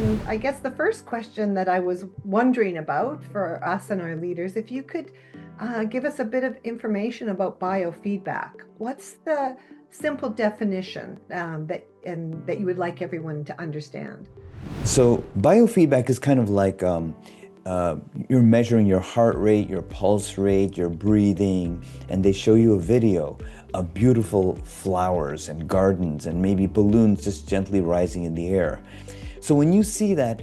And I guess the first question that I was wondering about for us and our leaders, if you could give us a bit of information about biofeedback. What's the simple definition that you would like everyone to understand? So biofeedback is kind of like you're measuring your heart rate, your pulse rate, your breathing, and they show you a video of beautiful flowers and gardens and maybe balloons just gently rising in the air. So when you see that,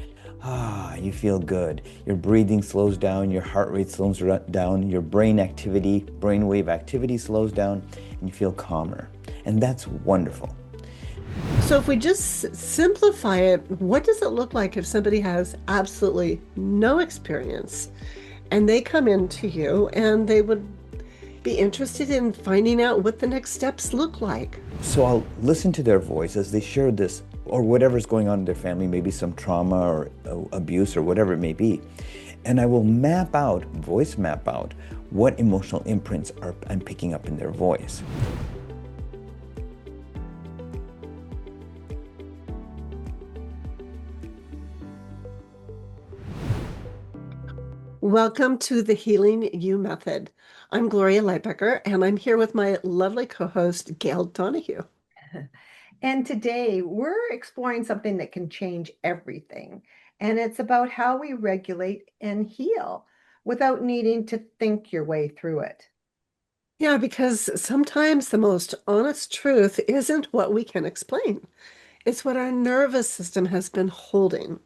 you feel good. Your breathing slows down, your heart rate slows down, your brainwave activity slows down, and you feel calmer. And that's wonderful. So, if we just simplify it, what does it look like if somebody has absolutely no experience and they come into you and they would be interested in finding out what the next steps look like? So I'll listen to their voice as they share this or whatever's going on in their family, maybe some trauma or abuse or whatever it may be. And I will voice map out what emotional imprints I'm picking up in their voice. Welcome to the Healing You Method. I'm Gloria Lybecker, and I'm here with my lovely co-host, Gail Donohue. And today we're exploring something that can change everything. And it's about how we regulate and heal without needing to think your way through it. Yeah, because sometimes the most honest truth isn't what we can explain. It's what our nervous system has been holding.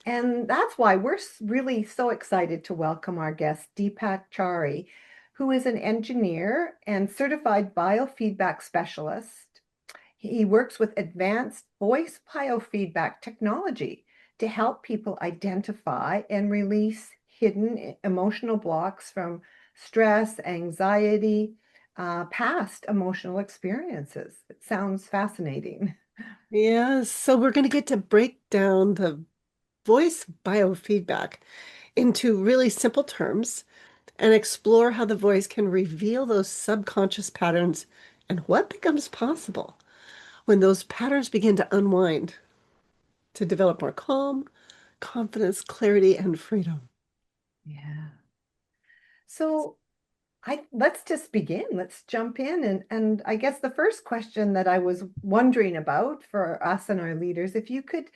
And that's why we're really so excited to welcome our guest, Deepak Chari, who is an engineer and certified biofeedback specialist. He works with Advanced Voice Biofeedback Technology to help people identify and release hidden emotional blocks from stress, anxiety, past emotional experiences. It sounds fascinating. Yes, so we're going to get to break down the voice biofeedback into really simple terms and explore how the voice can reveal those subconscious patterns and what becomes possible when those patterns begin to unwind to develop more calm, confidence, clarity, and freedom. Yeah. So let's just begin. Let's jump in. And I guess the first question that I was wondering about for us and our leaders, if you could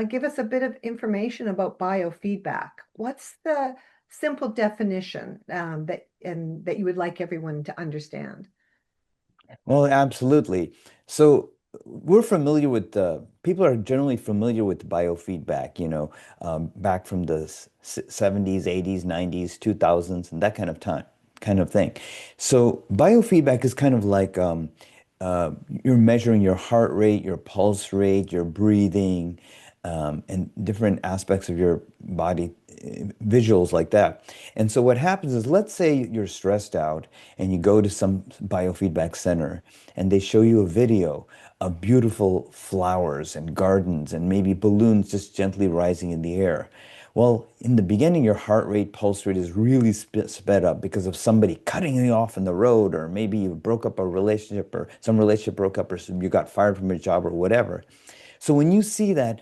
give us a bit of information about biofeedback. What's the simple definition that you would like everyone to understand? Well, absolutely. So we're familiar with people are generally familiar with biofeedback, back from the 70s, 80s, 90s, 2000s, and that kind of kind of thing. So biofeedback is kind of like you're measuring your heart rate, your pulse rate, your breathing, and different aspects of your body, visuals like that. And so what happens is, let's say you're stressed out and you go to some biofeedback center and they show you a video of beautiful flowers and gardens and maybe balloons just gently rising in the air. Well, in the beginning, your heart rate, pulse rate is really sped up because of somebody cutting you off in the road, or maybe you broke up a relationship, or some relationship broke up, or you got fired from your job, or whatever. So when you see that,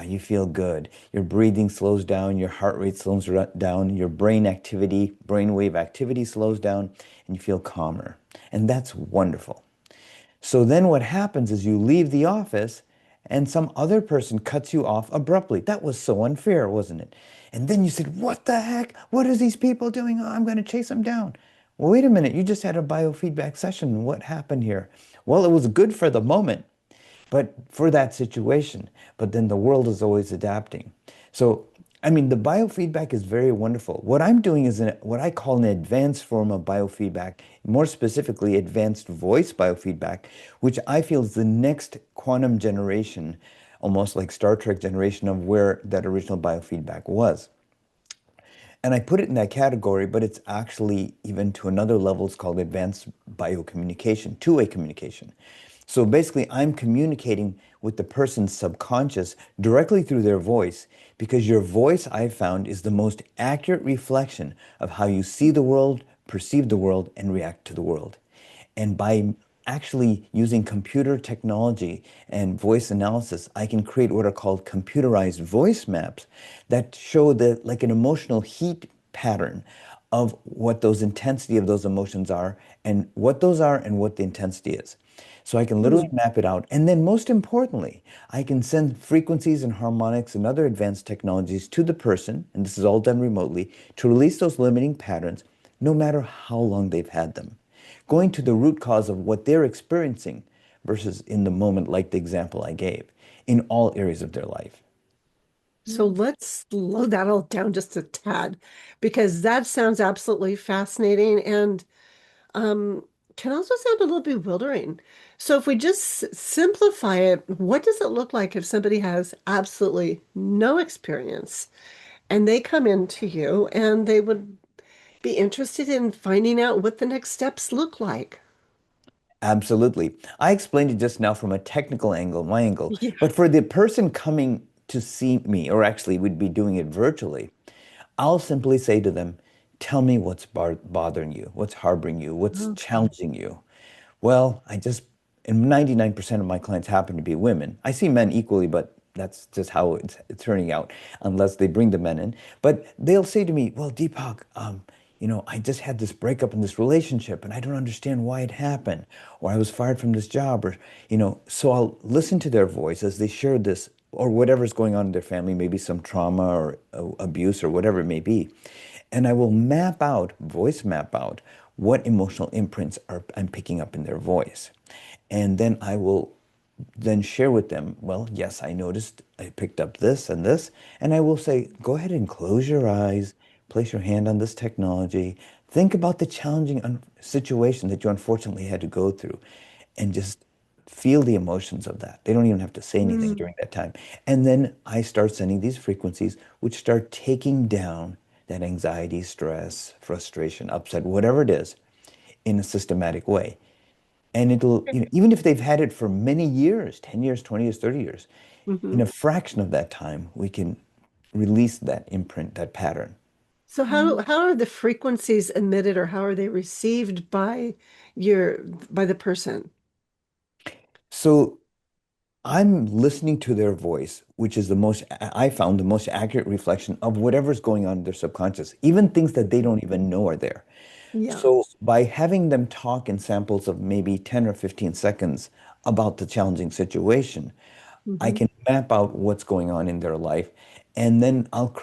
you feel good. Your breathing slows down, your heart rate slows down, your brainwave activity slows down, and you feel calmer. And that's wonderful. So then what happens is you leave the office and some other person cuts you off abruptly. That was so unfair, wasn't it? And then you said, what the heck? What are these people doing? Oh, I'm going to chase them down. Well, wait a minute. You just had a biofeedback session. What happened here? Well, it was good for the moment, but for that situation. But then the world is always adapting. So, I mean, the biofeedback is very wonderful. What I'm doing is what I call an advanced form of biofeedback, more specifically, advanced voice biofeedback, which I feel is the next quantum generation, almost like Star Trek generation of where that original biofeedback was. And I put it in that category, but it's actually even to another level. It's called advanced biocommunication, two-way communication. So basically, I'm communicating with the person's subconscious directly through their voice, because your voice, I've found, is the most accurate reflection of how you see the world, perceive the world, and react to the world. And by actually using computer technology and voice analysis, I can create what are called computerized voice maps that show the like an emotional heat pattern of what those intensity of those emotions are and what those are and what the intensity is. So I can literally map it out. And then most importantly, I can send frequencies and harmonics and other advanced technologies to the person, and this is all done remotely, to release those limiting patterns no matter how long they've had them, going to the root cause of what they're experiencing versus in the moment, like the example I gave, in all areas of their life. So let's slow that all down just a tad because that sounds absolutely fascinating and um, can also sound a little bewildering. So if we just simplify it, what does it look like if somebody has absolutely no experience and they come into you and they would be interested in finding out what the next steps look like? Absolutely. I explained it just now from a technical angle, my angle, Yeah. but for the person coming to see me, or actually we'd be doing it virtually, I'll simply say to them, tell me what's bothering you, what's harboring you, what's Okay. challenging you. Well, and 99% of my clients happen to be women. I see men equally, but that's just how it's turning out, unless they bring the men in. But they'll say to me, well, Deepak, I just had this breakup in this relationship and I don't understand why it happened, or I was fired from this job, so I'll listen to their voice as they share this, or whatever's going on in their family, maybe some trauma or abuse or whatever it may be. And I will voice map out what emotional imprints I'm picking up in their voice. And then I will then share with them, well, yes, I noticed I picked up this and this. And I will say, go ahead and close your eyes, place your hand on this technology, think about the challenging situation that you unfortunately had to go through, and just feel the emotions of that. They don't even have to say anything Mm. during that time. And then I start sending these frequencies, which start taking down that anxiety, stress, frustration, upset, whatever it is, in a systematic way. And even if they've had it for many years, 10 years, 20 years, 30 years, in Mhm. a fraction of that time, we can release that imprint, that pattern. So how are the frequencies emitted or how are they received by the person? So I'm listening to their voice, which is I found the most accurate reflection of whatever's going on in their subconscious, even things that they don't even know are there. Yeah. So by having them talk in samples of maybe 10 or 15 seconds about the challenging situation, I Hmm. can map out what's going on in their life. And then I'll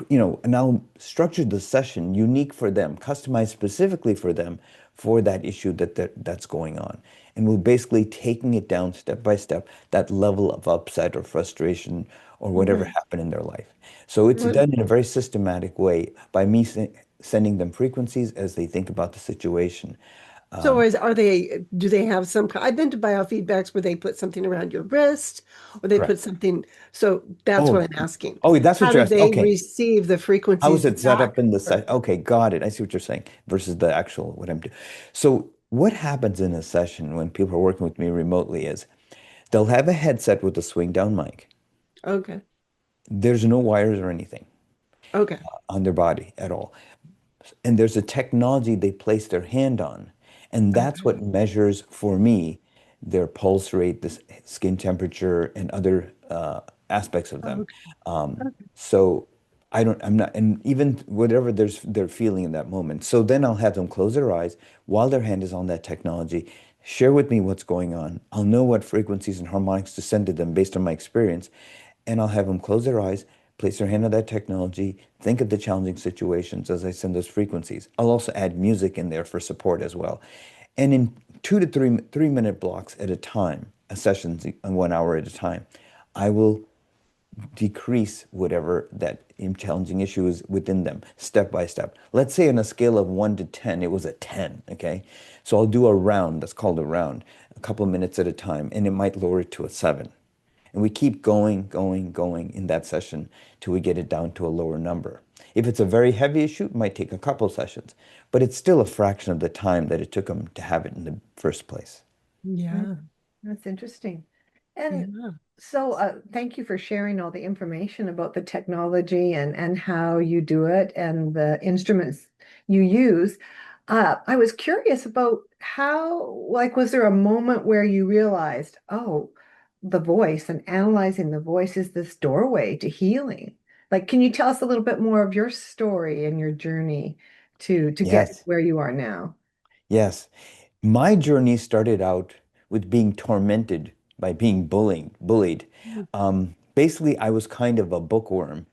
structure the session unique for them, customized specifically for them for that issue that's going on. And we're basically taking it down step by step, that level of upset or frustration or whatever Right. happened in their life. So it's Well, done in a very systematic way by me sending them frequencies as they think about the situation. so Um, do they have I've been to biofeedbacks where they put something around your wrist or they put correct. something. So that's what Oh, I'm asking. oh, that's How what you're do asking. they Okay. receive the How is frequencies it set back? up in the session? Okay, got it. I see what you're saying versus the actual what I'm doing. So what happens in a session when people are working with me remotely is they'll have a headset with a swing down mic. Okay. There's no wires or anything Okay. on their body at all. And there's a technology they place their hand on. And that's Okay. what measures for me their pulse rate, the skin temperature, and other aspects of them. Okay. So I'm not, and even whatever they're feeling in that moment. So then I'll have them close their eyes while their hand is on that technology, share with me what's going on. I'll know what frequencies and harmonics to send to them based on my experience. And I'll have them close their eyes, place their hand on that technology, think of the challenging situations as I send those frequencies. I'll also add music in there for support as well. And in 2 to 3 minute blocks at a time, a sessions in 1 hour at a time, I will decrease whatever that challenging issue is within them step by step. Let's say on a scale of 1 to 10, it was a 10, okay? So I'll do a round, that's called a round, a couple of minutes at a time, and it might lower it to a 7. And we keep going, going, going in that session till we get it down to a lower number. If it's a very heavy issue, it might take a couple sessions, but it's still a fraction of the time that it took them to have it in the first place. Mm, Yeah. that's interesting. And Yeah. so thank you for sharing all the information about the technology and how you do it and the instruments you use. I was curious about like, was there a moment where you realized, oh, the voice and analyzing the voice is this doorway to healing? Like, can you tell us a little bit more of your story and your journey to get Yes, where you are now? yes. My journey started out with being tormented by being bullied. Mm. Basically, I was kind of a bookworm,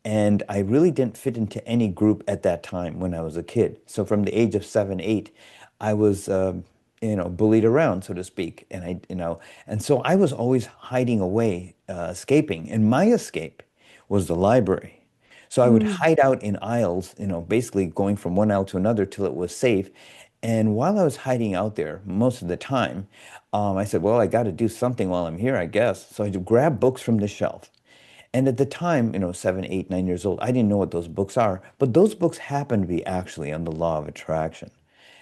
and I really didn't fit into any group at that time when I was a kid. So from the age of 7, 8, I was, bullied around, so to speak, and so I was always hiding away, escaping, and my escape was the library. So I would Mm. hide out in aisles, basically going from one aisle to another till it was safe. And while I was hiding out there most of the time, I said, well, I got to do something while I'm here, I guess. So I grab books from the shelf. And at the time, 7, 8, 9 years old, I didn't know what those books are, but those books happen to be actually on the law of attraction.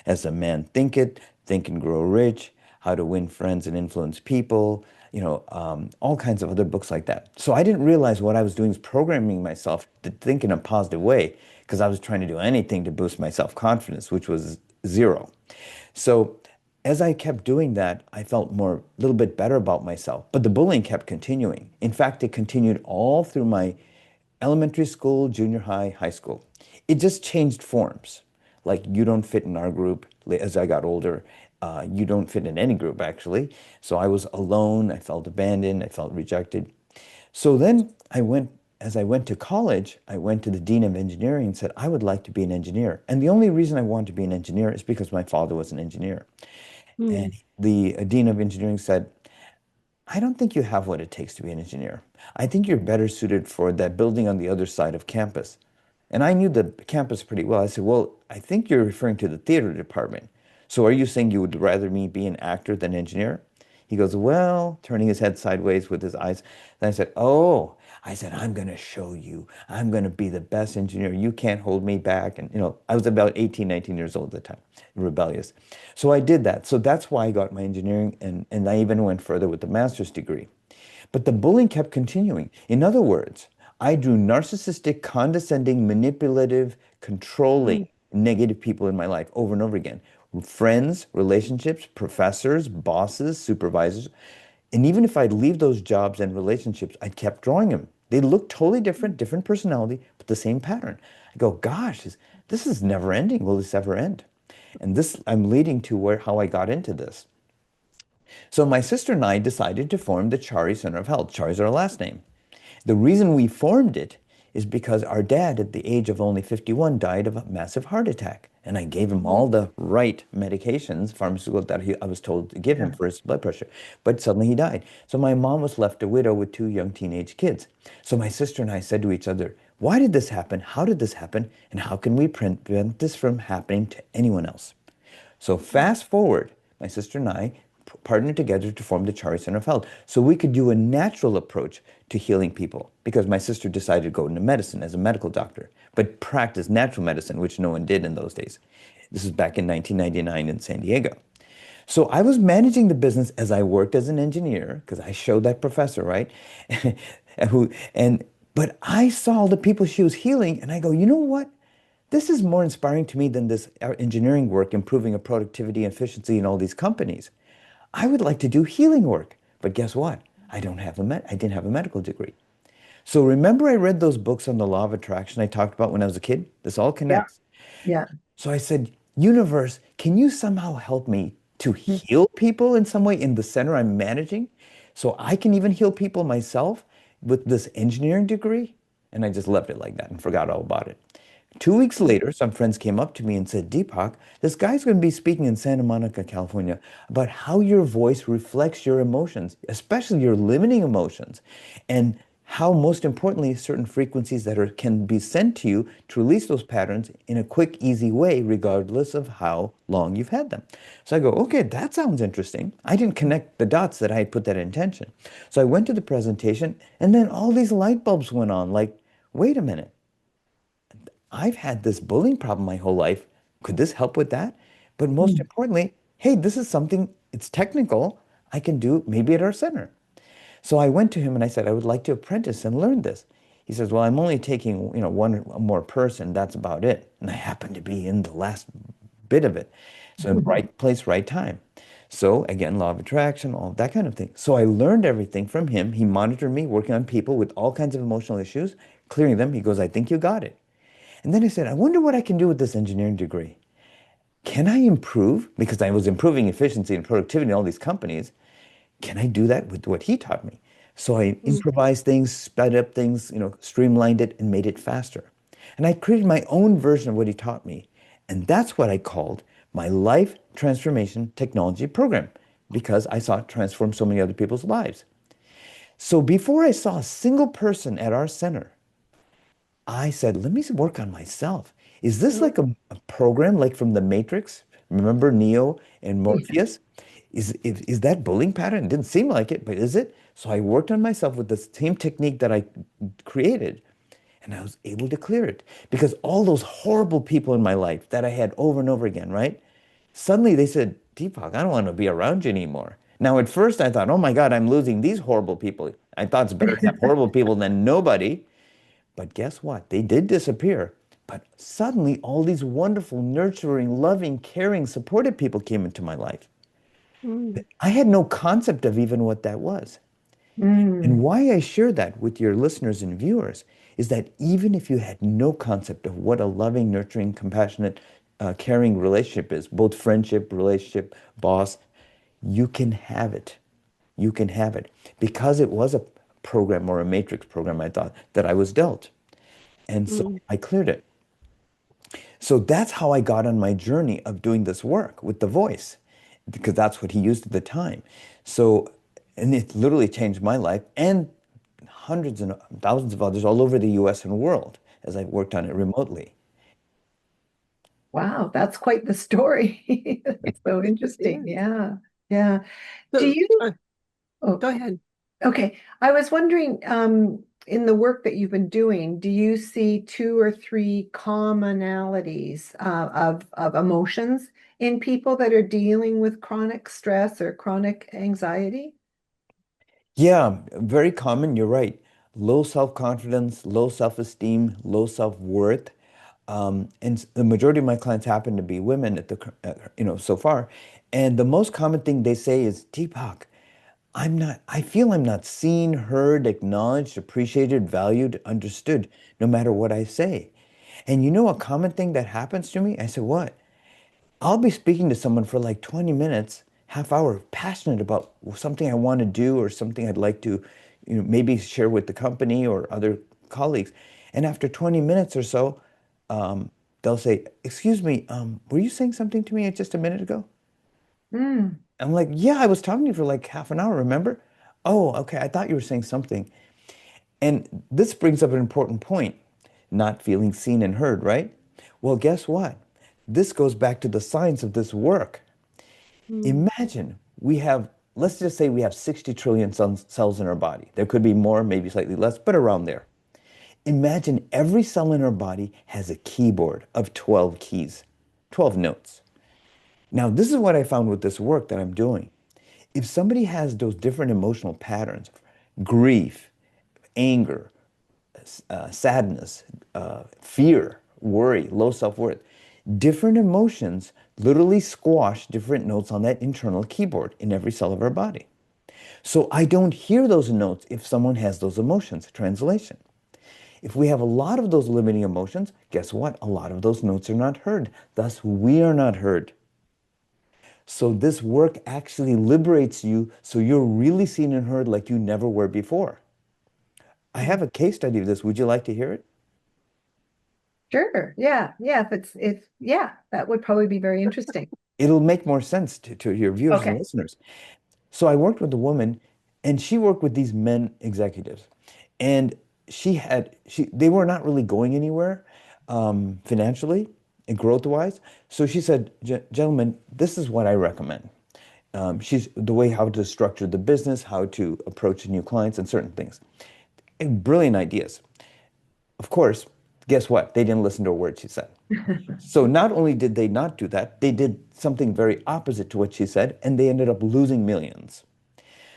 As a man thinketh, think and grow rich, how to win friends and influence people, all kinds of other books like that. So I didn't realize what I was doing is programming myself to think in a positive way because I was trying to do anything to boost my self-confidence, which was zero. So as I kept doing that, I felt a little bit better about myself. But the bullying kept continuing. In fact, it continued all through my elementary school, junior high, high school. It just changed forms. Like, you don't fit in our group. As I got older, you don't fit in any group, actually. So I was alone. I felt abandoned. I felt rejected. So then as I went to college, I went to the dean of engineering and said, I would like to be an engineer. And the only reason I wanted to be an engineer is because my father was an engineer. Mm. And the dean of engineering said, I don't think you have what it takes to be an engineer. I think you're better suited for that building on the other side of campus. And I knew the campus pretty well. I said, well, I think you're referring to the theater department. So are you saying you would rather me be an actor than engineer? He goes, well, turning his head sideways with his eyes. Then I said, oh, I said, I'm going to show you. I'm going to be the best engineer. You can't hold me back. And, I was about 18, 19 years old at the time, rebellious. So I did that. So that's why I got my engineering. And I even went further with the master's degree. But the bullying kept continuing. In other words, I drew narcissistic, condescending, manipulative, Mm. controlling, negative people in my life over and over again. Friends, relationships, professors, bosses, supervisors. And even if I'd leave those jobs and relationships, I kept drawing them. They look totally different, different personality, but the same pattern. I go, gosh, this is never ending. Will this ever end? And this, I'm leading to how I got into this. So my sister and I decided to form the Chari Center of Health. Chari is our last name. The reason we formed it is because our dad, at the age of only 51, died of a massive heart attack. And I gave him Mm. all the right medications, pharmaceuticals that I was told to give him Yeah. for his blood pressure. But suddenly he died. So my mom was left a widow with two young teenage kids. So my sister and I said to each other, why did this happen? How did this happen? And how can we prevent this from happening to anyone else? So fast forward, my sister and I partnered together to form the Chari Center of Health so we could do a natural approach to healing people because my sister decided to go into medicine as a medical doctor, but practice natural medicine, which no one did in those days. This was back in 1999 in San Diego. So I was managing the business as I worked as an engineer because I showed that professor, right? But I saw the people she was healing and I go, you know what? This is more inspiring to me than this engineering work, improving a productivity and efficiency in all these companies. I would like to do healing work. But guess what? I didn't have a medical degree. So remember I read those books on the law of attraction I talked about when I was a kid? This all Yeah. connects. Yeah. So I said, universe, can you somehow help me to Mm. heal people in some way in the center I'm managing so I can even heal people myself with this engineering degree? And I just left it like that and forgot all about it. 2 weeks later, some friends came up to me and said, Deepak, this guy's going to be speaking in Santa Monica, California, about how your voice reflects your emotions, especially your limiting emotions, and how, most importantly, certain frequencies can be sent to you to release those patterns in a quick, easy way, regardless of how long you've had them. So I go, okay, that sounds interesting. I didn't connect the dots that I had put that intention. So I went to the presentation, and then all these light bulbs went on, like, wait a minute. I've had this bullying problem my whole life. Could this help with that? But most Mm. importantly, hey, this is something, it's technical, I can do maybe at our center. So I went to him and I said, I would like to apprentice and learn this. He says, well, I'm only taking, one more person. That's about it. And I happened to be in the last bit of it. So in right place, right time. So again, law of attraction, all that kind of thing. So I learned everything from him. He monitored me working on people with all kinds of emotional issues, clearing them. He goes, I think you got it. And then I said, I wonder what I can do with this engineering degree. Can I improve? Because I was improving efficiency and productivity in all these companies. Can I do that with what he taught me? So I Mm. improvised things, sped up things, streamlined it and made it faster. And I created my own version of what he taught me. And that's what I called my life transformation technology program because I saw it transform so many other people's lives. So before I saw a single person at our center, I said, let me work on myself. Is this Mm. like a program like from the Matrix? Remember Neo and Yeah. Morpheus? Is that bullying pattern? It didn't seem like it, but is it? So I worked on myself with the same technique that I created, and I was able to clear it because all those horrible people in my life that I had over and over again, right? Suddenly they said, Deepak, I don't want to be around you anymore. Now, at first I thought, oh my God, I'm losing these horrible people. I thought it's better to have horrible people than nobody. But guess what? They did disappear. But suddenly, all these wonderful, nurturing, loving, caring, supportive people came into my life. Mm. I had no concept of even what that was. And Mm. why I share that with your listeners and viewers is that even if you had no concept of what a loving, nurturing, compassionate, caring relationship is, both friendship, relationship, boss, you can have it. You can have it because it was a program or a matrix program I thought that I was dealt. And so Mm. I cleared it. So that's how I got on my journey of doing this work with the voice, because that's what he used at the time. So, and it literally changed my life and hundreds and thousands of others all over the US and world as I worked on it remotely. Wow, that's quite the story. That's so interesting. Yeah. Yeah. Yeah. Do So, you, oh, go ahead. okay. I was wondering, in the work that you've been doing, do you see two or three commonalities of emotions in people that are dealing with chronic stress or chronic anxiety? Yeah, very common. You're right. Low self-confidence, low self-esteem, low self-worth. And the majority of my clients happen to be women so far. And the most common thing they say is, Deepak, I feel I'm not seen, heard, acknowledged, appreciated, valued, understood, no matter what I say. And you know a common thing that happens to me? I said, what? I'll be speaking to someone for like 20 minutes, half hour, passionate about something I want to do or something I'd like to, maybe share with the company or other colleagues. And after 20 minutes or so, they'll say, excuse me, were you saying something to me just a minute ago? Mm. I'm like, yeah, I was talking to you for like half an hour, remember? Oh, okay, I thought you were saying something. And this brings up an important point, not feeling seen and heard, right? Well, guess what? This goes back to the science of this work. Mm. Imagine let's just say we have 60 trillion cells in our body. There could be more, maybe slightly less, but around there. Imagine every cell in our body has a keyboard of 12 keys, 12 notes. Now, this is what I found with this work that I'm doing. If somebody has those different emotional patterns, grief, anger, sadness, fear, worry, low self-worth, different emotions literally squash different notes on that internal keyboard in every cell of our body. So I don't hear those notes if someone has those emotions. Translation. If we have a lot of those limiting emotions, guess what? A lot of those notes are not heard. Thus, we are not heard. So this work actually liberates you so you're really seen and heard like you never were before. I have a case study of this. Would you like to hear it? Sure. Yeah. Yeah. Yeah, that would probably be very interesting. It'll make more sense to your viewers and Okay. listeners. So I worked with a woman and she worked with these men executives. And they were not really going anywhere financially and growth-wise. So she said, Gentlemen, this is what I recommend. She's the way how to structure the business, how to approach new clients and certain things. And brilliant ideas. Of course, guess what? They didn't listen to a word she said. So not only did they not do that, they did something very opposite to what she said, and they ended up losing millions.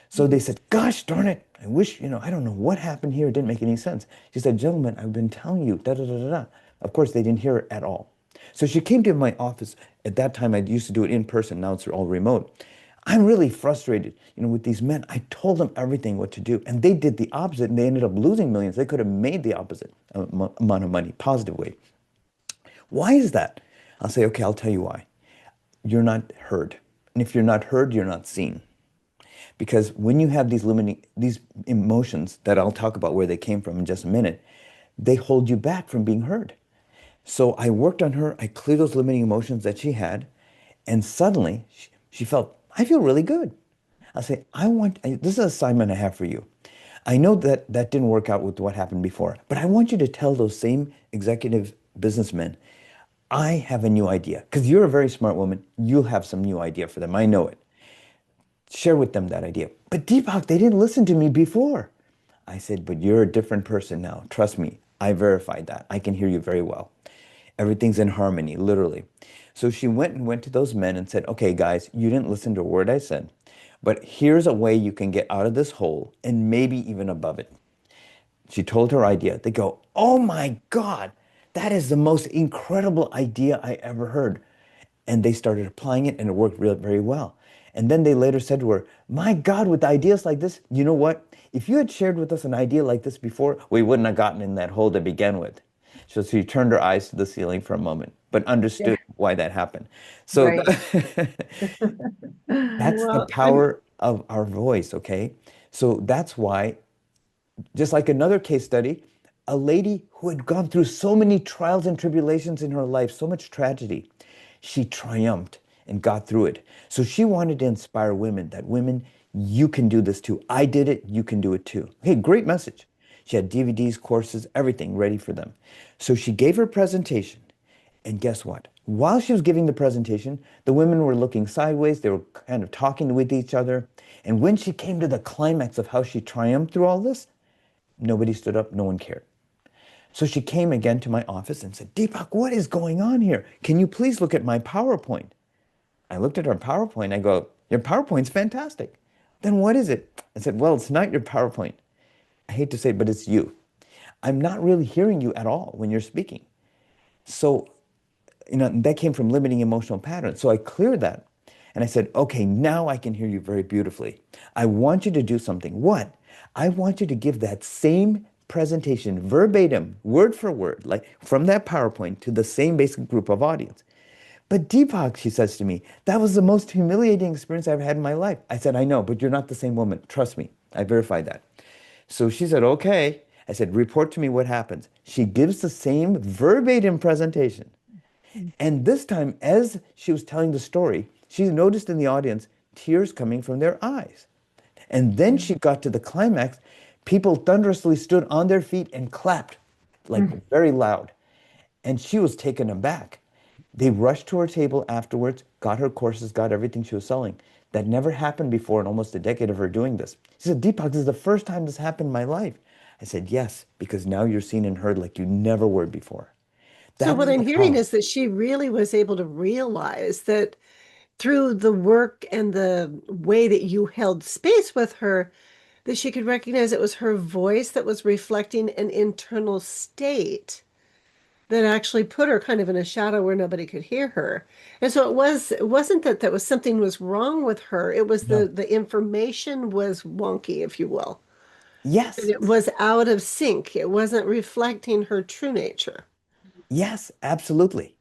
So they said, gosh darn it, I wish, I don't know what happened here. It didn't make any sense. She said, gentlemen, I've been telling you, da da da da da. Of course, they didn't hear it at all. So she came to my office. At that time, I used to do it in person. Now it's all remote. I'm really frustrated, with these men. I told them everything what to do, and they did the opposite, and they ended up losing millions. They could have made the opposite amount of money, positive way. Why is that? I'll say, okay, I'll tell you why. You're not heard. And if you're not heard, you're not seen. Because when you have these emotions that I'll talk about where they came from in just a minute, they hold you back from being heard. So I worked on her. I cleared those limiting emotions that she had. And suddenly she felt, I feel really good. I'll say, this is an assignment I have for you. I know that that didn't work out with what happened before, but I want you to tell those same executive businessmen, I have a new idea. Because you're a very smart woman. You'll have some new idea for them. I know it. Share with them that idea. But Deepak, they didn't listen to me before. I said, but you're a different person now. Trust me. I verified that. I can hear you very well. Everything's in harmony, literally. So she went to those men and said, okay, guys, you didn't listen to a word I said, but here's a way you can get out of this hole and maybe even above it. She told her idea. They go, oh my God, that is the most incredible idea I ever heard. And they started applying it and it worked very well. And then they later said to her, my God, with ideas like this, you know what? If you had shared with us an idea like this before, we wouldn't have gotten in that hole to begin with. So she turned her eyes to the ceiling for a moment, but Yeah, understood why that happened. So right. that's the Well, power of our voice, okay? So that's why, just like another case study, a lady who had gone through so many trials and tribulations in her life, so much tragedy, she triumphed and got through it. So she wanted to inspire women that women, you can do this too. I did it, you can do it too. Hey, great message. She had DVDs, courses, everything ready for them. So she gave her presentation. And guess what? While she was giving the presentation, the women were looking sideways. They were kind of talking with each other. And when she came to the climax of how she triumphed through all this, nobody stood up, no one cared. So she came again to my office and said, Deepak, what is going on here? Can you please look at my PowerPoint? I looked at her PowerPoint. I go, your PowerPoint's fantastic. Then what is it? I said, well, it's not your PowerPoint. I hate to say it, but it's you. I'm not really hearing you at all when you're speaking. So, that came from limiting emotional patterns. So I cleared that. And I said, okay, now I can hear you very beautifully. I want you to do something. What? I want you to give that same presentation verbatim, word for word, like from that PowerPoint to the same basic group of audience. But Deepak, she says to me, that was the most humiliating experience I've had in my life. I said, I know, but you're not the same woman. Trust me. I verified that. So she said, okay. I said, report to me what happens. She gives the same verbatim presentation. And this time, as she was telling the story, she noticed in the audience tears coming from their eyes. And then she got to the climax. People thunderously stood on their feet and clapped, like very loud. And she was taken aback. They rushed to her table afterwards, got her courses, got everything she was selling. That never happened before in almost a decade of her doing this. She said, Deepak, this is the first time this happened in my life. I said, yes, because now you're seen and heard like you never were before. so That what was I'm the hearing power. is that she really was able to realize that through the work and the way that you held space with her, that she could recognize it was her voice that was reflecting an internal state that actually put her kind of in a shadow where nobody could hear her. And so it wasn't that that was something was wrong with her. It was No. the information was wonky, if you will. And Yes. it was out of sync. It wasn't reflecting her true nature. Yes, absolutely.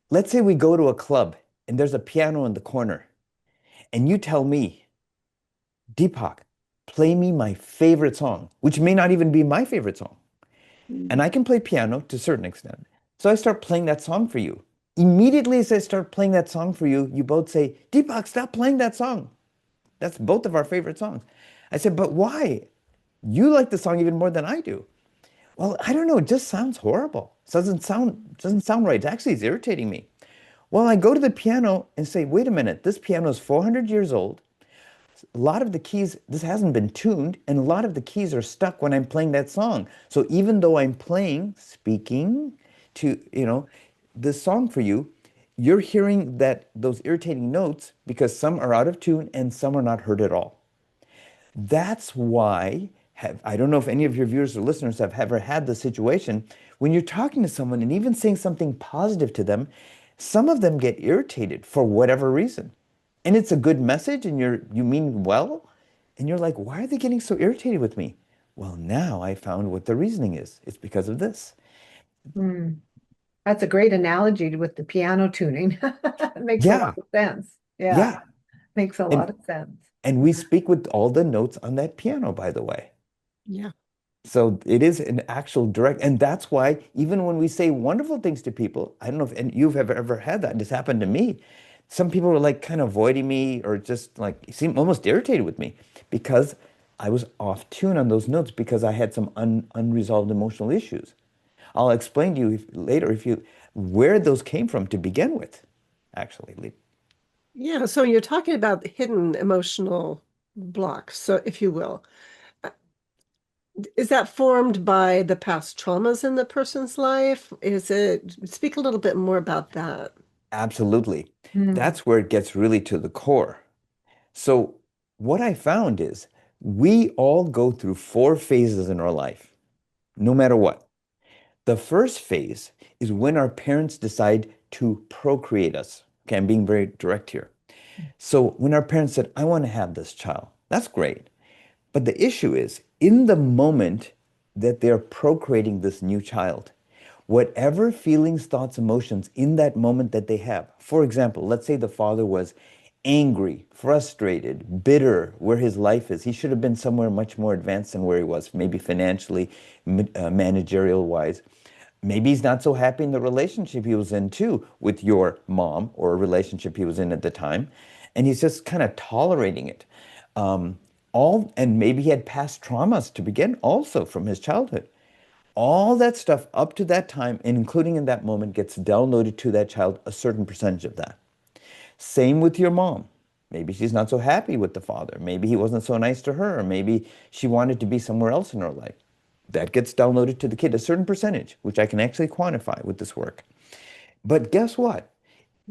Let's say we go to a club and there's a piano in the corner, and you tell me, Deepak, play me my favorite song, which may not even be my favorite song. And I can play piano to a certain extent. So I start playing that song for you. Immediately as I start playing that song for you, you both say, Deepak, stop playing that song. That's both of our favorite songs. I said, but why? You like the song even more than I do. Well, I don't know. It just sounds horrible. It doesn't sound right. It actually is irritating me. Well, I go to the piano and say, wait a minute, this piano is 400 years old. A lot of the keys, this hasn't been tuned, and a lot of the keys are stuck when I'm playing that song. So even though I'm speaking to, this song for you, you're hearing those irritating notes because some are out of tune and some are not heard at all. That's why I don't know if any of your viewers or listeners have ever had the situation when you're talking to someone and even saying something positive to them, some of them get irritated for whatever reason. And it's a good message and you mean well, and you're like, why are they getting so irritated with me? Well, now I found what the reasoning is. It's because of this. Hmm. That's a great analogy with the piano tuning. It makes a lot Yeah, of sense. Yeah, yeah. makes a lot And of sense. and we speak with all the notes on that piano, by the way. Yeah. So it is an actual direct, and that's why even when we say wonderful things to people, I don't know if and you've ever had that. This happened to me. Some people were like kind of avoiding me or just like seemed almost irritated with me because I was off tune on those notes because I had some unresolved emotional issues. I'll explain to you later if you where those came from to begin with, actually. Yeah. So you're talking about the hidden emotional blocks, so if you will. Uh, Is that formed by the past traumas in the person's life? Is it, speak a little bit more about that. Absolutely. Hmm. That's where it gets really to the core. So, what I found is we all go through four phases in our life, no matter what. The first phase is when our parents decide to procreate us. Okay, I'm being very direct here. So, when our parents said, I want to have this child, that's great. But the issue is, in the moment that they're procreating this new child, whatever feelings, thoughts, emotions in that moment that they have. For example, let's say the father was angry, frustrated, bitter where his life is. He should have been somewhere much more advanced than where he was, maybe financially, managerial wise. Maybe he's not so happy in the relationship he was in too with your mom or a relationship he was in at the time. And he's just kind of tolerating it. Um, and maybe he had past traumas to begin also from his childhood. All that stuff up to that time, and including in that moment, gets downloaded to that child, a certain percentage of that. Same with your mom. Maybe she's not so happy with the father. Maybe he wasn't so nice to her. Or maybe she wanted to be somewhere else in her life. That gets downloaded to the kid, a certain percentage, which I can actually quantify with this work. But guess what?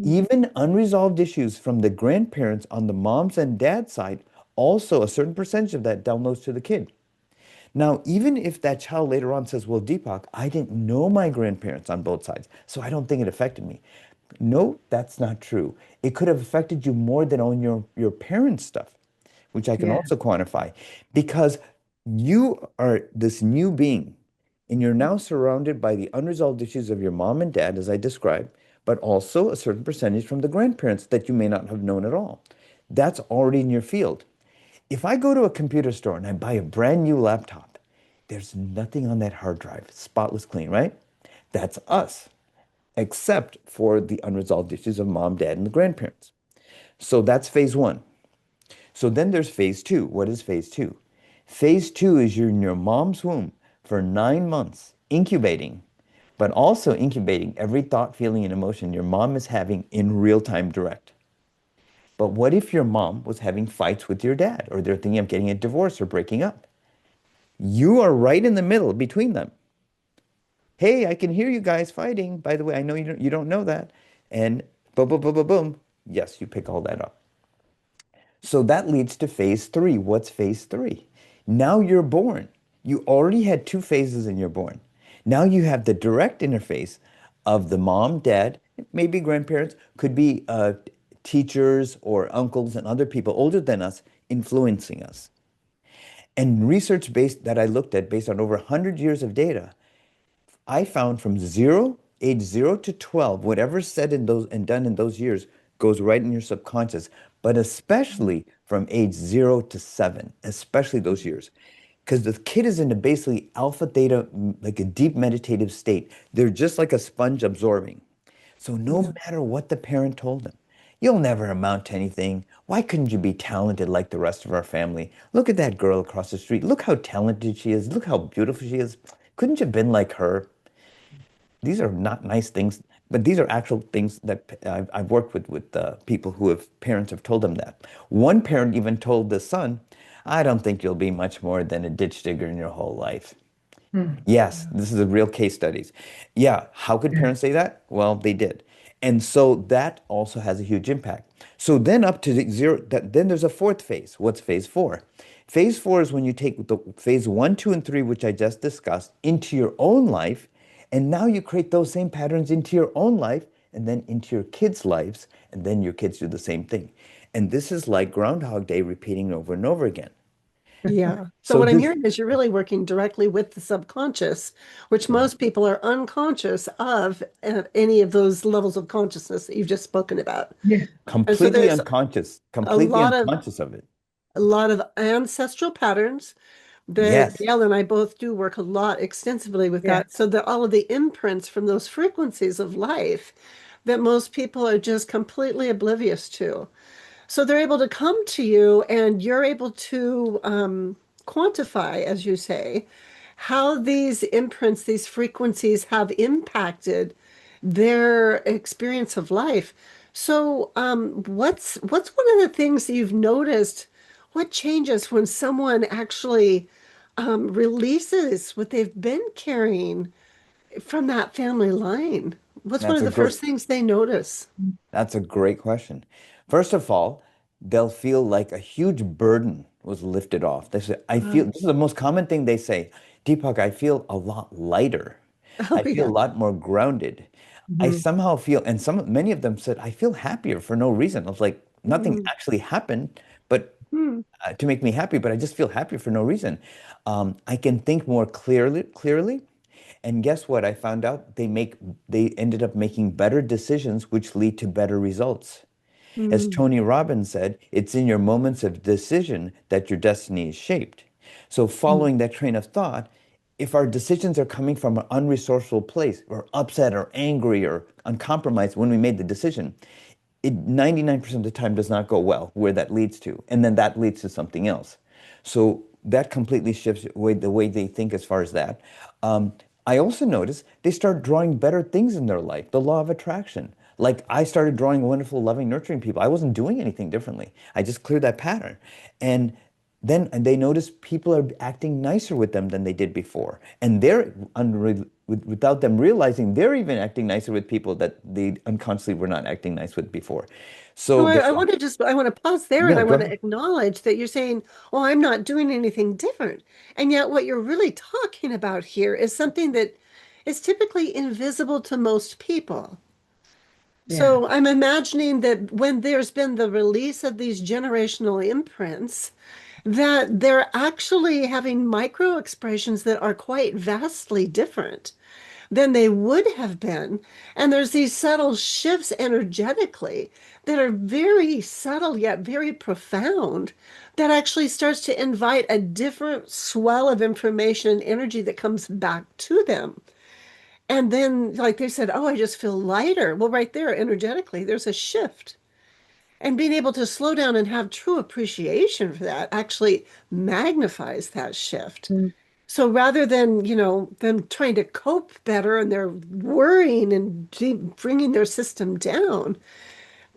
Even unresolved issues from the grandparents on the mom's and dad's side, also a certain percentage of that downloads to the kid. Now, even if that child later on says, well, Deepak, I didn't know my grandparents on both sides, so I don't think it affected me. No, that's not true. It could have affected you more than on your parents' stuff, which I can Yeah. also quantify, because you are this new being and you're now surrounded by the unresolved issues of your mom and dad, as I described, but also a certain percentage from the grandparents that you may not have known at all. That's already in your field. If I go to a computer store and I buy a brand new laptop, there's nothing on that hard drive, spotless clean, right? That's us, except for the unresolved issues of mom, dad, and the grandparents. So that's phase one. So then there's phase two. What is phase two? Phase two is you're in your mom's womb for 9 months, incubating, but also incubating every thought, feeling, and emotion your mom is having in real time direct. But what if your mom was having fights with your dad, or they're thinking of getting a divorce or breaking up? You are right in the middle between them. Hey, I can hear you guys fighting. By the way, I know you don't know that. And boom, boom, boom, boom, boom. Yes, you pick all that up. So that leads to phase three. What's phase three? Now you're born. You already had two phases in your born. Now you have the direct interface of the mom, dad, maybe grandparents, could be teachers or uncles and other people older than us influencing us. And research based that I looked at based on over 100 years of data, I found from age 0 to 12, whatever's said in those and done in those years goes right in your subconscious, but especially from age 0 to 7, especially those years. Because the kid is in a basically alpha theta, like a deep meditative state. They're just like a sponge absorbing. So no matter what the parent told them, you'll never amount to anything. Why couldn't you be talented like the rest of our family? Look at that girl across the street. Look how talented she is. Look how beautiful she is. Couldn't you have been like her? These are not nice things, but these are actual things that I've worked with people who have parents have told them that. One parent even told the son, "I don't think you'll be much more than a ditch digger in your whole life." Hmm. Yes, this is a real case studies. Yeah, how could Yeah. parents say that? Well, they did. And so that also has a huge impact. So then up to the zero, then there's a fourth phase. What's phase four? Phase 4 is when you take the phase 1, 2, and 3, which I just discussed, into your own life, and now you create those same patterns into your own life and then into your kids' lives, and then your kids do the same thing. And this is like Groundhog Day repeating over and over again. Yeah. So So what I'm this, hearing is you're really working directly with the subconscious, which yeah, most people are unconscious of at any of those levels of consciousness that you've just spoken about. Yeah. And so there's a completely lot of unconscious of it. a lot of ancestral patterns that Yes, Gail and I both do work a lot extensively with Yeah. that. So that all of the imprints from those frequencies of life that most people are just completely oblivious to. So they're able to come to you and you're able to quantify, as you say, how these imprints, these frequencies have impacted their experience of life. So what's one of the things that you've noticed? What changes when someone actually releases what they've been carrying from that family line? What's one that's of a the great first things they notice? that's a great question. First of all, they'll feel like a huge burden was lifted off. They say, I feel, Uh, this is the most common thing they say, Deepak, I feel a lot lighter. oh I feel yeah. a lot more grounded. I Mhm. somehow feel, and many of them said, I feel happier for no reason. I was like, nothing Mm, actually happened, but mm, to make me happy, but I just feel happier for no reason. I can think more clearly. And guess what? I found out they ended up making better decisions, which lead to better results. As mm, Tony Robbins said, it's in your moments of decision that your destiny is shaped. So, Mhm. following that train of thought, if our decisions are coming from an unresourceful place, or upset, or angry, or uncompromised when we made the decision, it 99% of the time does not go well where that leads to. And then that leads to something else. So, that completely shifts the way they think as far as that. Um, I also noticed they start drawing better things in their life, the law of attraction. Like I started drawing wonderful, loving, nurturing people. I wasn't doing anything differently. I just cleared that pattern. And then they notice people are acting nicer with them than they did before. And without them realizing, they're even acting nicer with people that they unconsciously were not acting nice with before. So So I want to just I want to pause there and yeah, I go want to ahead. acknowledge that you're saying, "Oh, I'm not doing anything different." And yet what you're really talking about here is something that is typically invisible to most people. Yeah. So I'm imagining that when there's been the release of these generational imprints, that they're actually having micro expressions that are quite vastly different than they would have been. And there's these subtle shifts energetically that are very subtle yet very profound that actually starts to invite a different swell of information and energy that comes back to them. And then, like they said, oh, I just feel lighter. Well, right there, energetically, there's a shift. And being able to slow down and have true appreciation for that actually magnifies that shift. Mhm. So rather than, them trying to cope better and they're worrying and bringing their system down,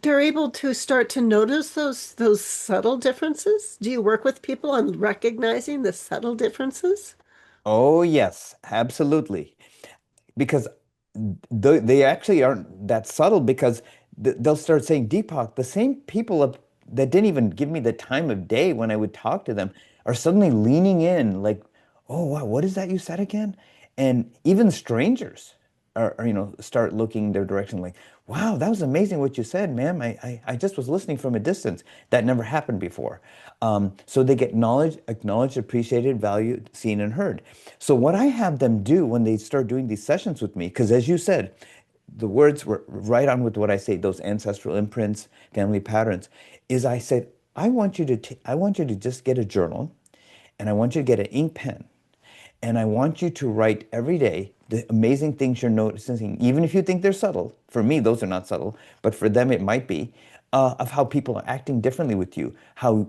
they're able to start to notice those subtle differences. Do you work with people on recognizing the subtle differences? Oh, yes, absolutely. Because they actually aren't that subtle because they'll start saying, Deepak, the same people that didn't even give me the time of day when I would talk to them are suddenly leaning in like, oh, wow, what is that you said again? And even strangers start looking their direction like, wow, that was amazing what you said, ma'am. I just was listening from a distance. That never happened before. So they get knowledge, acknowledged, appreciated, valued, seen, and heard. So what I have them do when they start doing these sessions with me, because as you said, the words were right on with what I say, those ancestral imprints, family patterns, is I said, I want you to just get a journal and I want you to get an ink pen and I want you to write every day the amazing things you're noticing, even if you think they're subtle. For me, those are not subtle, but for them it might be, of how people are acting differently with you, how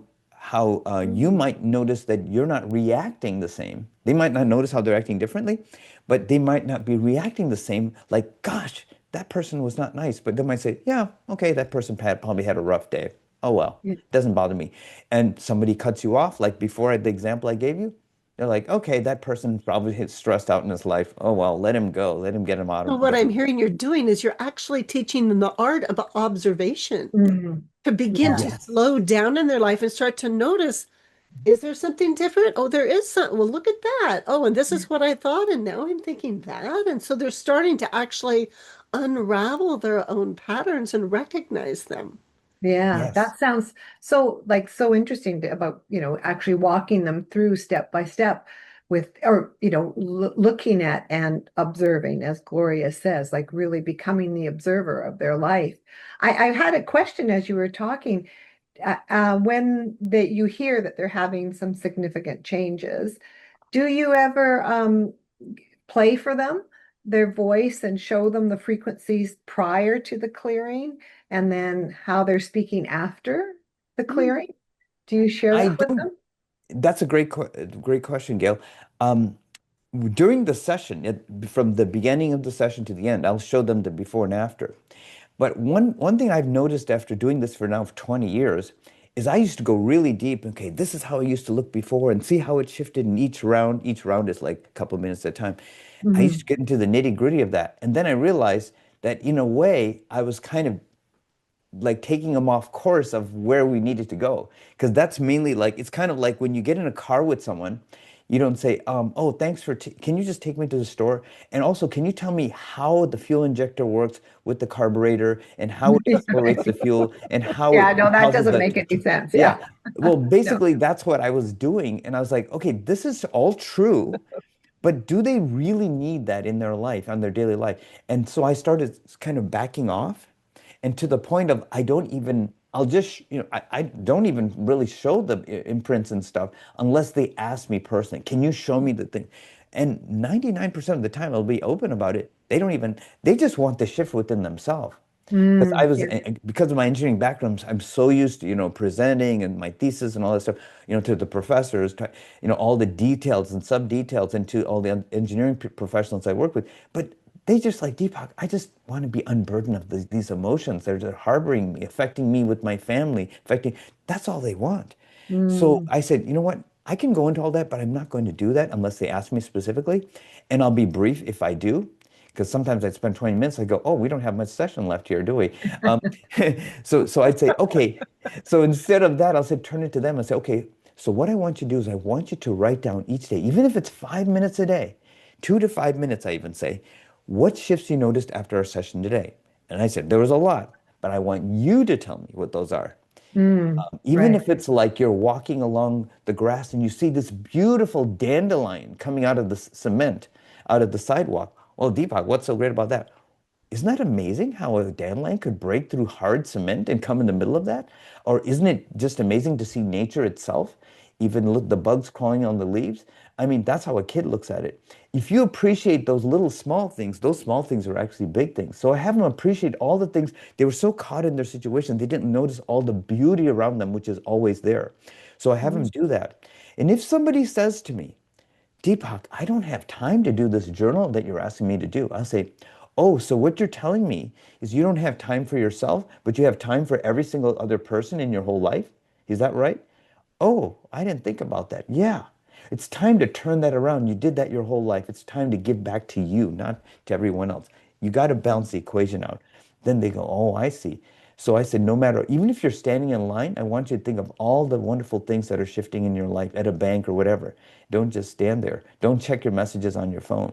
you Mm. might notice that you're not reacting the same. They might not notice how they're acting differently, but they might not be reacting the same. Like, gosh, that person was not nice. But they might say, yeah, okay, that person probably had a rough day. Oh well, Yeah. doesn't bother me. And somebody cuts you off, like before the example I gave you. They're like, okay, that person probably hit stressed out in his life. Oh well, let him go. Let him get him out So of what get I'm him. hearing you're doing is you're actually teaching them the art of observation Mhm. to begin Yeah. to Yes. slow down in their life and start to notice Is there something different? Oh, there is something. Well, look at that. Oh, and this is what I thought, and now I'm thinking that. And so they're starting to actually unravel their own patterns and recognize them. Yeah, Yes. that sounds so like so interesting about, actually walking them through step by step with, or, looking at and observing, as Gloria says, like really becoming the observer of their life. I had a question as you were talking. When that you hear that they're having some significant changes, do you ever play for them their voice and show them the frequencies prior to the clearing and then how they're speaking after the Mm. clearing? Do you share I that with don't, them? that's a great question, Gail. Um, During the session, from the beginning of the session to the end, I'll show them the before and after. But one thing I've noticed after doing this for now 20 years is I used to go really deep. Okay, this is how I used to look before, and see how it shifted in each round. Each round is like a couple minutes at a time. I used Mhm. to get into the nitty-gritty of that. And then I realized that in a way, I was kind of like taking them off course of where we needed to go. Because that's mainly like, it's kind of like when you get in a car with someone, you don't say, oh, thanks for, can you just take me to the store? And also, can you tell me how the fuel injector works with the carburetor and how it accelerates the fuel and how Yeah, it no, that causes doesn't that? make any sense. Yeah. Yeah. Well, No. basically, that's what I was doing. And I was like, okay, this is all true. But do they really need that in their life, on their daily life? And so I started kind of backing off, and to the point of I don't even, I'll just, I don't even really show the imprints and stuff unless they ask me personally, can you show me the thing? And 99% of the time I'll be open about it. They don't even, they just want the shift within themselves. Because I was, Yeah. because of my engineering background, I'm so used to, presenting and my thesis and all that stuff, to the professors, all the details and sub details, and to all the engineering professionals I work with. But they just like, Deepak, I just want to be unburdened of these emotions. They're harboring me, affecting me with my family, that's all they want. So Mm. I said, you know what? I can go into all that, but I'm not going to do that unless they ask me specifically. And I'll be brief if I do, because sometimes I'd spend 20 minutes. I go, oh, we don't have much session left here, do we? Um, so I'd say, okay. So instead of that, I'll say, turn it to them and say, okay, so what I want you to do is I want you to write down each day, even if it's 5 minutes a day, 2 to 5 minutes, I even say, what shifts you noticed after our session today? And I said, there was a lot, but I want you to tell me what those are. Even Right. if it's like you're walking along the grass and you see this beautiful dandelion coming out of the cement, out of the sidewalk. Well, Deepak, what's so great about that? Isn't that amazing how a dandelion could break through hard cement and come in the middle of that? Or isn't it just amazing to see nature itself, even look the bugs crawling on the leaves? I mean, that's how a kid looks at it. If you appreciate those little small things, those small things are actually big things. So I have them appreciate all the things. They were so caught in their situation, they didn't notice all the beauty around them, which is always there. So I have them do that. And if somebody says to me, Deepak, I don't have time to do this journal that you're asking me to do. I'll say, oh, so what you're telling me is you don't have time for yourself, but you have time for every single other person in your whole life? Is that right? Oh, I didn't think about that. Yeah. It's time to turn that around. You did that your whole life. It's time to give back to you, not to everyone else. You got to balance the equation out. Then they go, oh, I see. So I said, no matter, even if you're standing in line, I want you to think of all the wonderful things that are shifting in your life at a bank or whatever. Don't just stand there. Don't check your messages on your phone.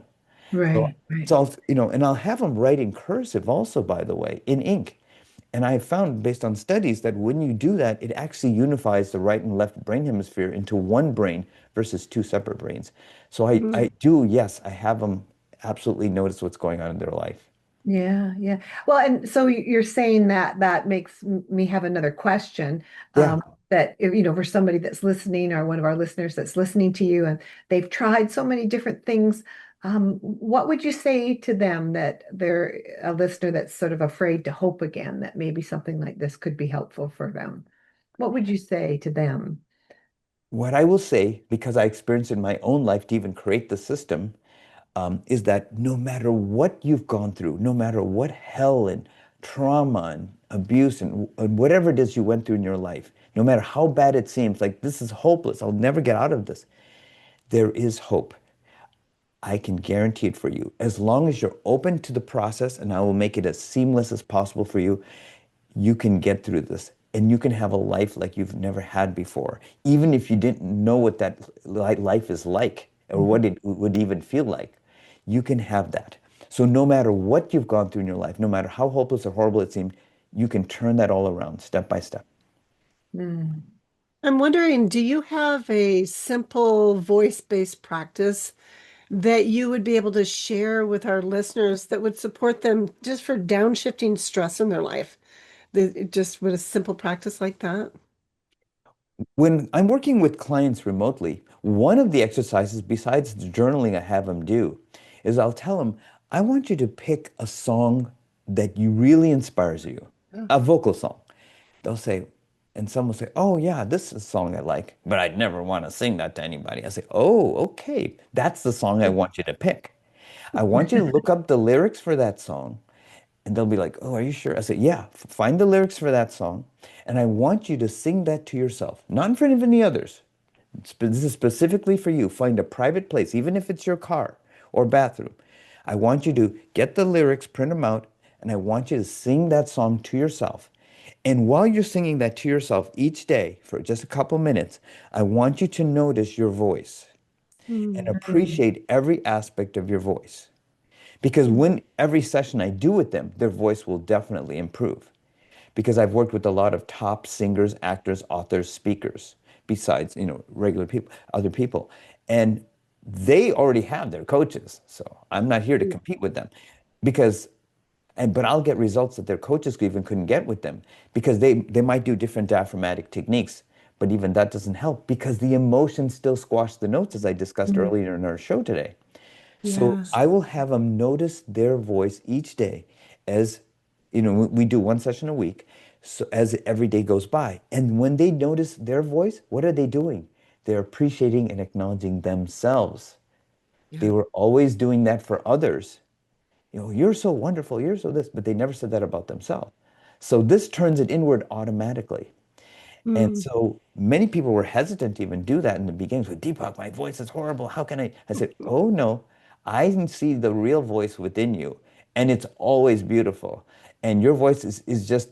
So Right. Right. it's all, and I'll have them write in cursive also, by the way, in ink. And I found based on studies that when you do that, it actually unifies the right and left brain hemisphere into one brain versus two separate brains. So I do, yes, I have them absolutely notice what's going on in their life. Yeah, yeah. Well, and so you're saying that that makes me have another question. Yeah. That if, for somebody that's listening or one of our listeners that's listening to you and they've tried so many different things, what would you say to them that they're a listener that's sort of afraid to hope again, that maybe something like this could be helpful for them? What would you say to them? What I will say, because I experienced in my own life to even create the system, is that no matter what you've gone through, no matter what hell and trauma and abuse and whatever it is you went through in your life, no matter how bad it seems, like this is hopeless, I'll never get out of this, there is hope. I can guarantee it for you. As long as you're open to the process, and I will make it as seamless as possible for you, you can get through this. and you can have a life like you've never had before, even if you didn't know what that life is like or Mhm. what it would even feel like. You can have that. So no matter what you've gone through in your life, no matter how hopeless or horrible it seemed, you can turn that all around step by step. Mm. I'm wondering, do you have a simple voice-based practice that you would be able to share with our listeners that would support them just for downshifting stress in their life? Just with a simple practice like that? When I'm working with clients remotely, one of the exercises, besides the journaling I have them do, is I'll tell them, I want you to pick a song that you really inspires you, Oh, a vocal song. They'll say, and some will say, oh, yeah, this is a song I like, but I'd never want to sing that to anybody. I say, oh, okay, that's the song I want you to pick. I want you to look up the lyrics for that song. And they'll be like, oh, are you sure? I say, yeah, find the lyrics for that song. And I want you to sing that to yourself, not in front of any others. This is specifically for you. Find a private place, even if it's your car or bathroom. I want you to get the lyrics, print them out, and I want you to sing that song to yourself. And while you're singing that to yourself each day for just a couple minutes, I want you to notice your voice and mm, Mm. appreciate every aspect of your voice. Because when every session I do with them, their voice will definitely improve. Because I've worked with a lot of top singers, actors, authors, speakers, besides, regular people, other people. And they already have their coaches. So I'm not here to mm, compete with them because but I'll get results that their coaches even couldn't get with them because they might do different diaphragmatic techniques, but even that doesn't help because the emotions still squash the notes as I discussed Mm. earlier in our show today. So yeah. I will have them notice their voice each day as, we do one session a week. So as every day goes by. And when they notice their voice, what are they doing? They're appreciating and acknowledging themselves. They Yeah. were always doing that for others. You're so wonderful, you're so this, but they never said that about themselves. So this turns it inward automatically. And Mm, so many people were hesitant to even do that in the beginning. So Deepak, my voice is horrible. How can I? I said, oh no, I can see the real voice within you, and it's always beautiful. And your voice is just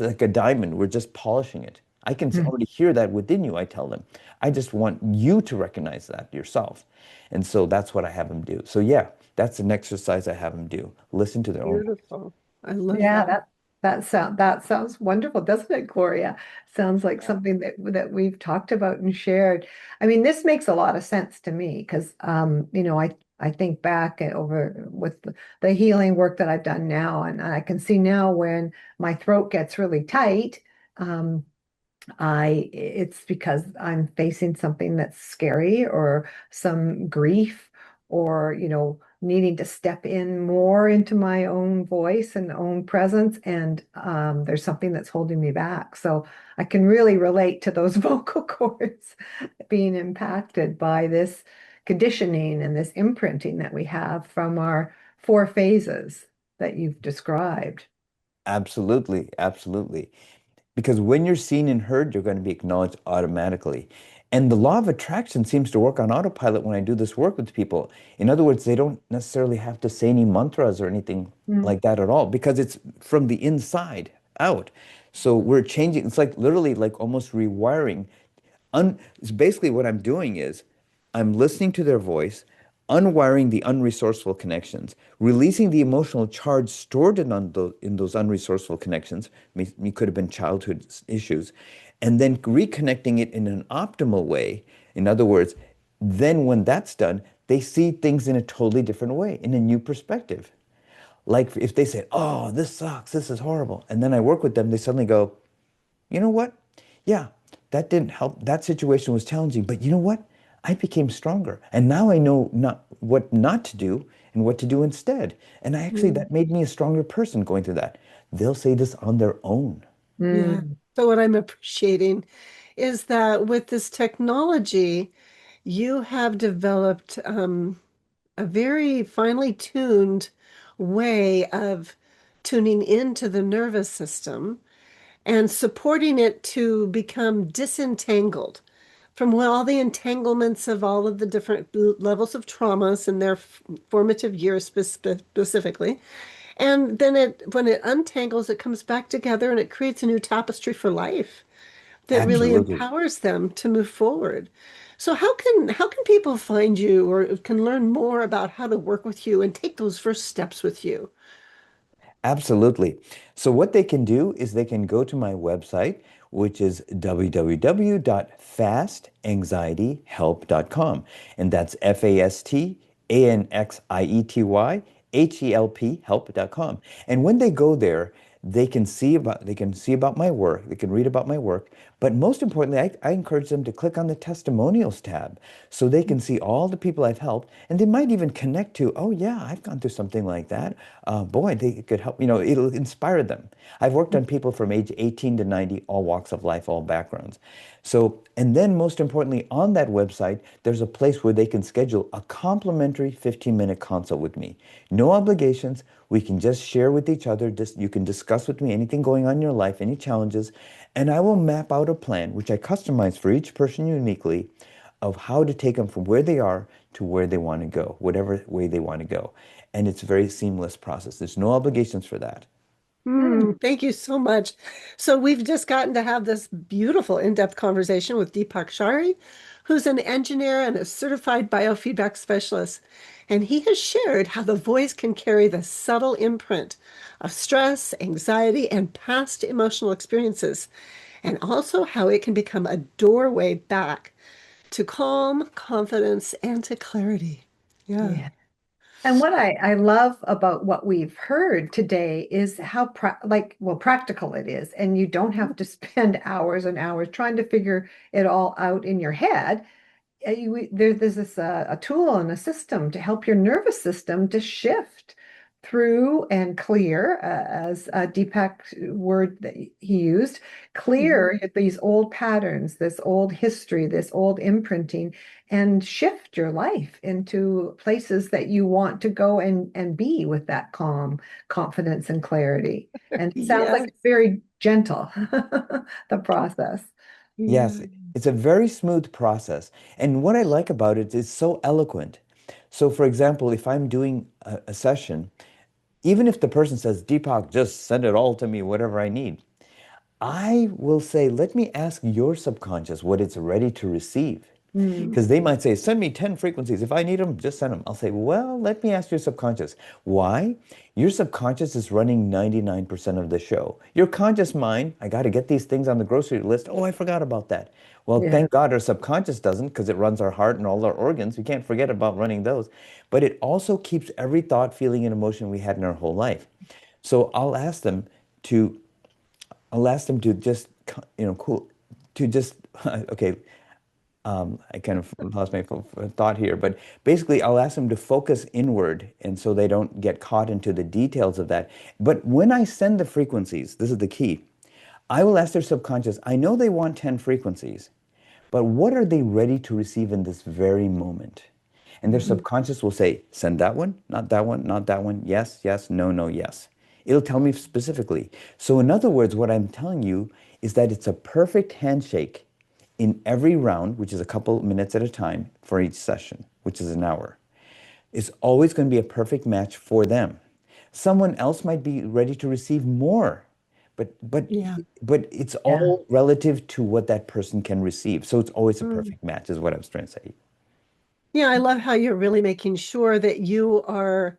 like a diamond. We're just polishing it. I can Mm. already hear that within you. I tell them, I just want you to recognize that yourself. And so that's what I have them do. So yeah, that's an exercise I have them do. Listen to their own voice. beautiful. I love Yeah, that. that sounds wonderful, doesn't it, Gloria? Sounds like Yeah. something that we've talked about and shared. I mean, this makes a lot of sense to me because I think back over with the healing work that I've done now, and I can see now when my throat gets really tight. Um, it's because I'm facing something that's scary or some grief or, needing to step in more into my own voice and own presence. And there's something that's holding me back. So I can really relate to those vocal cords being impacted by this conditioning and this imprinting that we have from our four phases that you've described. Absolutely, absolutely. Because when you're seen and heard, you're going to be acknowledged automatically. And the law of attraction seems to work on autopilot when I do this work with people. In other words, they don't necessarily have to say any mantras or anything Mm. like that at all because it's from the inside out. So we're changing, it's like literally like almost rewiring. It's basically what I'm doing is I'm listening to their voice, unwiring the unresourceful connections, releasing the emotional charge stored in those unresourceful connections. It could have been childhood issues, and then reconnecting it in an optimal way. In other words, then when that's done, they see things in a totally different way, in a new perspective. Like if they say, "Oh, this sucks. This is horrible," and then I work with them, they suddenly go, you know what? Yeah, that didn't help. That situation was challenging, but you know what? I became stronger. And now I know not what not to do and what to do instead. And Mm, that made me a stronger person going through that. They'll say this on their own. yeah. Mm. So what I'm appreciating is that with this technology, you have developed a very finely tuned way of tuning into the nervous system and supporting it to become disentangled from all the entanglements of all of the different levels of traumas in their formative years specifically, And then when it untangles, it comes back together and it creates a new tapestry for life that really Absolutely. empowers them to move forward. So how can people find you or can learn more about how to work with you and take those first steps with you? Absolutely. So what they can do is they can go to my website, which is www.fastanxietyhelp.com. And that's FASTANXIETY help.com. And when they go there, they can see about my work, they can read about my work, but most importantly, I encourage them to click on the testimonials tab so they can see all the people I've helped, and they might even connect to, oh yeah, I've gone through something like that. Boy, they could help, it'll inspire them. I've worked on people from age 18 to 90, all walks of life, all backgrounds. So, and then most importantly, on that website, there's a place where they can schedule a complimentary 15-minute consult with me. No obligations. We can just share with each other. Just you can discuss with me anything going on in your life, any challenges, and I will map out a plan, which I customize for each person uniquely, of how to take them from where they are to where they want to go, whatever way they want to go. And it's a very seamless process. There's no obligations for that. Thank you so much. So we've just gotten to have this beautiful in-depth conversation with Deepak Chari, who's an engineer and a certified biofeedback specialist. And he has shared how the voice can carry the subtle imprint of stress, anxiety, and past emotional experiences, and also how it can become a doorway back to calm, confidence, and to clarity. Yeah. Yeah. And what I love about what we've heard today is how practical it is. And you don't have to spend hours and hours trying to figure it all out in your head. There's this a tool and a system to help your nervous system to shift through and clear, as Deepak's word that he used, Mhm. clear these old patterns, this old history, this old imprinting, and shift your life into places that you want to go and be with that calm, confidence, and clarity. And it sounds like Yeah. it's very gentle, the process. Yes, Yeah. it's a very smooth process. And what I like about it is so eloquent. So, for example, if I'm doing a session, even if the person says, Deepak, just send it all to me, whatever I need, I will say, let me ask your subconscious what it's ready to receive. Mm, Because they might say, send me 10 frequencies. If I need them, just send them. I'll say, well, let me ask your subconscious. Why? Your subconscious is running 99% of the show. Your conscious mind, I got to get these things on the grocery list. Oh, I forgot about that. Well, yeah. thank God our subconscious doesn't because it runs our heart and all our organs. We can't forget about running those. But it also keeps every thought, feeling, and emotion we had in our whole life. So to I'll ask them to just, cool, to just, okay, I kind of lost my thought here, but basically, I'll ask them to focus inward, and so they don't get caught into the details of that. But when I send the frequencies, this is the key. I will ask their subconscious, I know they want 10 frequencies, but what are they ready to receive in this very moment? And their Mhm. subconscious will say, send that one, not that one, not that one, yes, yes, no, no, yes. It'll tell me specifically. So, in other words, what I'm telling you is that it's a perfect handshake in every round, which is a couple minutes at a time for each session, which is an hour. It's always going to be a perfect match for them. Someone else might be ready to receive more, but but Yeah. but it's Yeah. all relative to what that person can receive. So it's always a Mm. perfect match, is what I was trying to say. Yeah, I love how you're really making sure that you are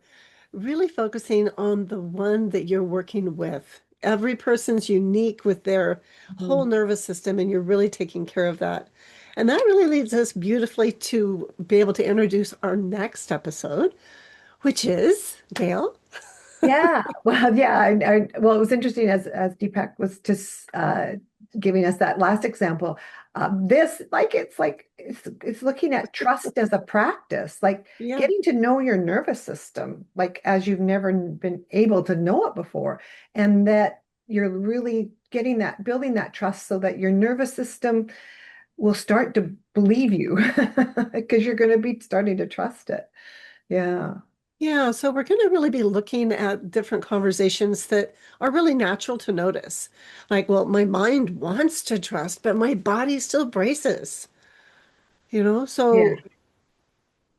really focusing on the one that you're working with. Every person's unique with their whole Mhm. nervous system, and you're really taking care of that. And that really leads us beautifully to be able to introduce our next episode, which is Gail. Yeah. Well, yeah. Well, it was interesting as Deepak was just giving us that last example. This, it's looking at trust as a practice, like Yeah. getting to know your nervous system, like as you've never been able to know it before, and that you're really getting that, building that trust so that your nervous system will start to believe you because you're going to be starting to trust it. Yeah. Yeah, so we're going to really be looking at different conversations that are really natural to notice. Like, well, my mind wants to trust, but my body still braces, you know? Yeah. So,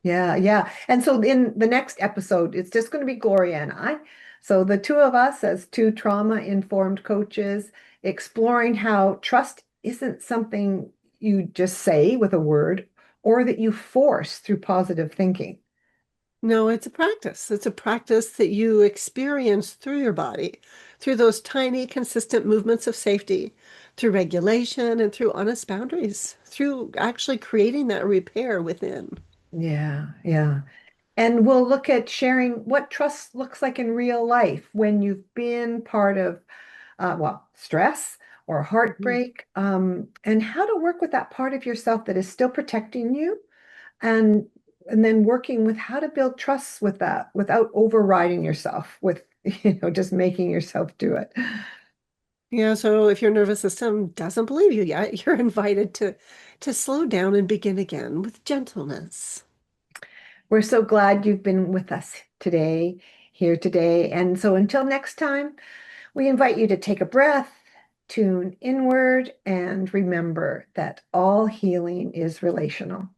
Yeah, yeah. And so in the next episode, it's just going to be Gloria and I. So the two of us as two trauma-informed coaches exploring how trust isn't something you just say with a word or that you force through positive thinking. No, it's a practice. It's a practice that you experience through your body, through those tiny, consistent movements of safety, through regulation and through honest boundaries, through actually creating that repair within. Yeah, yeah. And we'll look at sharing what trust looks like in real life when you've been part of, well, stress or Mhm. heartbreak, and how to work with that part of yourself that is still protecting you, and and then working with how to build trust with that without overriding yourself with, just making yourself do it. Yeah, so if your nervous system doesn't believe you yet, you're invited to slow down and begin again with gentleness. We're so glad you've been with us today, here today. And so until next time, we invite you to take a breath, tune inward, and remember that all healing is relational.